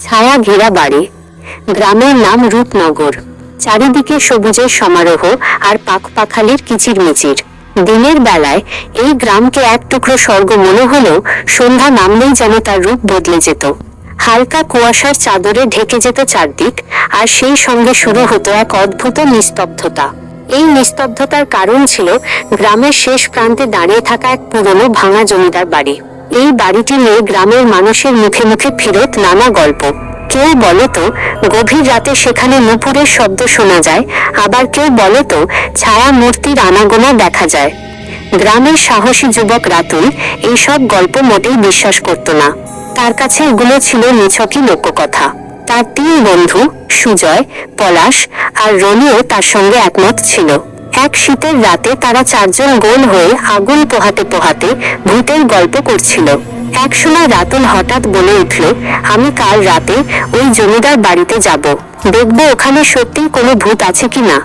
ছায়া ঘেরা বাড়ি। গ্রামের নাম রূপনগর। চারিদিকে সবুজের সমারোহ আর পাখপাখালির কিচিরমিচির। দিনের বেলায় এই গ্রামকে এক টুকরো স্বর্গ মনে হলেও সন্ধ্যা নামলেই যেন তার রূপ বদলে যেত। হালকা কুয়াশার চাদরে ঢেকে যেত চারদিক, আর সেই সঙ্গে শুরু হতো এক অদ্ভুত নিস্তব্ধতা। এই নিস্তব্ধতার কারণ ছিল গ্রামের শেষ প্রান্তে দাঁড়িয়ে থাকা এক পুরনো ভাঙা জমিদার বাড়ি। এই বাড়িটি নিয়ে গ্রামের মানুষের মুখে মুখে ফিরত নানা গল্প। কেউ বলে তো গভীর রাতে সেখানে নুপুরের শব্দ শোনা যায়, আবার কেউ বলে তো ছায়া মূর্তির আনাগোনা দেখা যায়। গ্রামের সাহসী যুবক রাতুল এইসব গল্প মোটেই বিশ্বাস করত না। তার কাছে এগুলো ছিল নিছকই লোককথা। তার 3 বন্ধু সুজয়, পলাশ আর রনিও তার সঙ্গে একমত ছিল। এক শীতের রাতে তারা 4 জন গোল হয়ে আগুন পোহাতে পোহাতে ভূতের গল্প করছিল। একসময় রাতুল হঠাৎ বলে উঠল, আমি কাল রাতে ওই জমিদার বাড়িতে যাব, দেখব ওখানে সত্যিই কোনো ভূত আছে কিনা।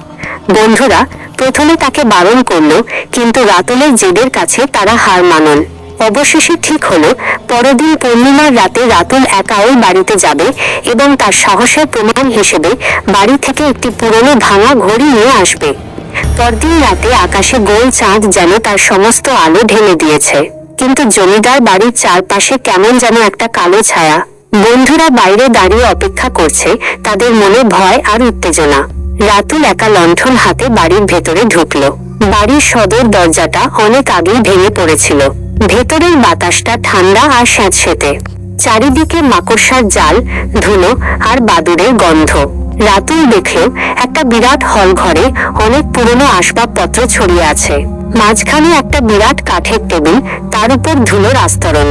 বন্ধুরা প্রথমে তাকে বারণ করলো, কিন্তু রাতুলের জেদের কাছে তারা হার মানল। অবশেষে ঠিক হলো, পরদিন পূর্ণিমার রাতে রাতুল একা ওই বাড়িতে যাবে এবং তার সাহসের প্রমাণ হিসেবে বাড়ি থেকে একটি পুরনো ভাঙা ঘড়ি নিয়ে আসবে। পরদিন রাতে আকাশে গোল চাঁদ যেন তার সমস্ত আলো ঢেলে দিয়েছে, কিন্তু জমিদার বাড়ির চারপাশে কেমন যেন একটা কালো ছায়া। বন্ধুরা বাইরে দাঁড়িয়ে অপেক্ষা করছে, তাদের মনে ভয় আর উত্তেজনা। রাতুল একা লণ্ঠন হাতে বাড়ির ভেতরে ঢুকলো। বাড়ির সদর দরজাটা অনেক আগেই ভেঙে পড়েছিল। ভেতরের বাতাসটা ঠান্ডা আর স্যাঁতসেঁতে। চারিদিকে মাকড়সার জাল, ধুলো আর বাদুড়ের গন্ধ। রাতুল দেখল একটা বিরাট হল ঘরে অনেক পুরনো আসবাবপত্র ছড়িয়ে আছে। মাঝখানে একটা বিরাট কাঠের টেবিল, তার উপর ধুলোর আস্তরণ।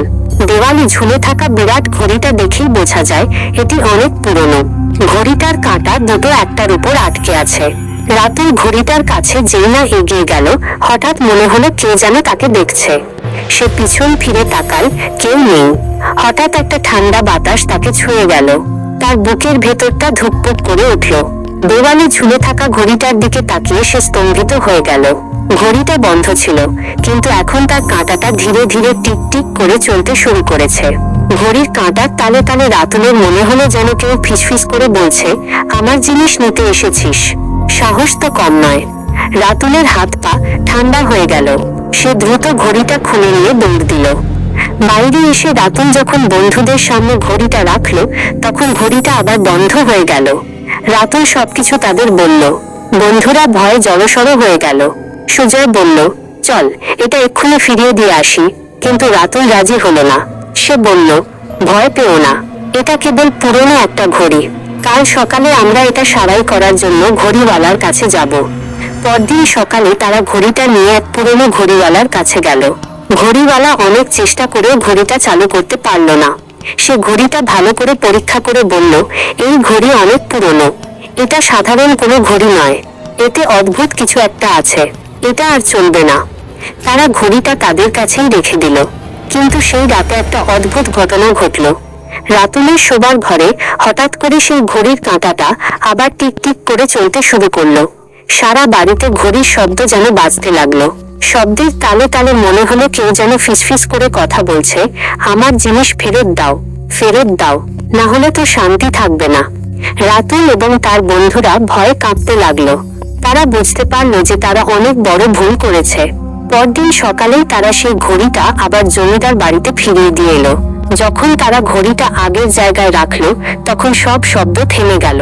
দেওয়ালে ঝুলে থাকা বিরাট ঘড়িটা দেখেই বোঝা যায় এটি অনেক পুরনো। ঘড়িটার কাঁটা দুটো একটার উপর আটকে আছে। রাতুল ঘড়িটার কাছে যেই না এগিয়ে গেল, হঠাৎ মনে হলো কে যেন তাকে দেখছে। সে পিছন ফিরে তাকাল, কেউ নেই। হঠাৎ একটা ঠান্ডা বাতাস তাকে ছুঁয়ে গেল। তার বুকের ভেতরটা ধুকপুক করে উঠল। দেওয়ালে ঝুলে থাকা ঘড়িটার দিকে তাকিয়ে সে স্তম্ভিত হয়ে গেল। ঘড়িটা বন্ধ ছিল, কিন্তু এখন তার কাঁটাটা ধীরে ধীরে টিক টিক করে চলতে শুরু করেছে। ঘড়ির কাঁটার তালে তালে রাতুলের মনে হলো যেন কেউ ফিসফিস করে বলছে, আমার জিনিস নিতে এসেছিস। সাহস তো কম নয়। রাতুলের হাত পা ঠান্ডা হয়ে গেল। সে দ্রুত ঘড়িটা খুলে নিয়ে দৌড় দিল। বাইরে এসে রাতুল যখন বন্ধুদের সামনে ঘড়িটা রাখল, তখন ঘড়িটা আবার বন্ধ হয়ে গেল। রাতুল সবকিছু তাদের বলল। বন্ধুরা ভয়ে জড়সড় হয়ে গেল। সুজয় বলল, চল এটা এক্ষুনি ফিরিয়ে দিয়ে আসি, কিন্তু রাতুল রাজি হলো না। সে বলল, ভয় পেও না, এটা কেবল পুরনো একটা ঘড়ি। কাল সকালে আমরা এটা সারাই করার জন্য ঘড়িওয়ালার কাছে যাব। পরদিন সকালে তারা ঘড়িটা নিয়ে এক পুরনো ঘড়িওয়ালার কাছে গেল। ঘড়িওয়ালা অনেক চেষ্টা করেও ঘড়িটা চালু করতে পারল না। সে ঘড়িটা ভালো করে পরীক্ষা করে বলল, এই ঘড়ি অনেক পুরনো, এটা সাধারণ কোনো ঘড়ি নয়, এতে অদ্ভুত কিছু একটা আছে, এটা আর চলবে না। তারা ঘড়িটা তাদের কাছেই রেখে দিল। কিন্তু সেই রাতে একটা অদ্ভুত ঘটনা ঘটল। রাতুলের শোবার ঘরে হঠাৎ করে সেই ঘড়ির কাঁটাটা আবার টিক টিক করে চলতে শুরু করলো। সারা বাড়িতে ঘড়ির শব্দ যেন বাজতে লাগলো। শব্দের তালে তালে মনে হলো কেউ যেন ফিসফিস করে কথা বলছে, আমার জিনিস ফেরত দাও, ফেরত দাও, না হলে তো শান্তি থাকবে না। রাতুল এবং তার বন্ধুরা ভয়ে কাঁপতে লাগলো। তারা বুঝতে পারলো যে তারা অনেক বড় ভুল করেছে। পরদিন সকালেই তারা সেই ঘড়িটা আবার জমিদার বাড়িতে ফিরিয়ে দিয়ে এলো। যখন তারা ঘড়িটা আগের জায়গায় রাখলো, তখন সব শব্দ থেমে গেল।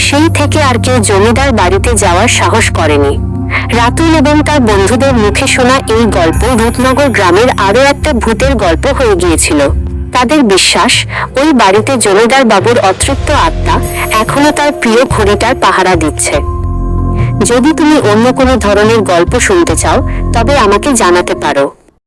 সেই থেকে আর কেউ জমিদার বাড়িতে যাওয়ার সাহস করেনি। রাতুল এবং তার বন্ধুদের মুখে শোনা এই গল্প রূপনগর গ্রামের আরো একটা ভূতের গল্প হয়ে গিয়েছিল। তাদের বিশ্বাস, ওই বাড়িতে জমিদার বাবুর অতৃপ্ত আত্মা এখনো তার প্রিয় ঘড়িটার পাহারা দিচ্ছে। যদি তুমি অন্য কোনো ধরনের গল্প শুনতে চাও, তবে আমাকে জানাতে পারো।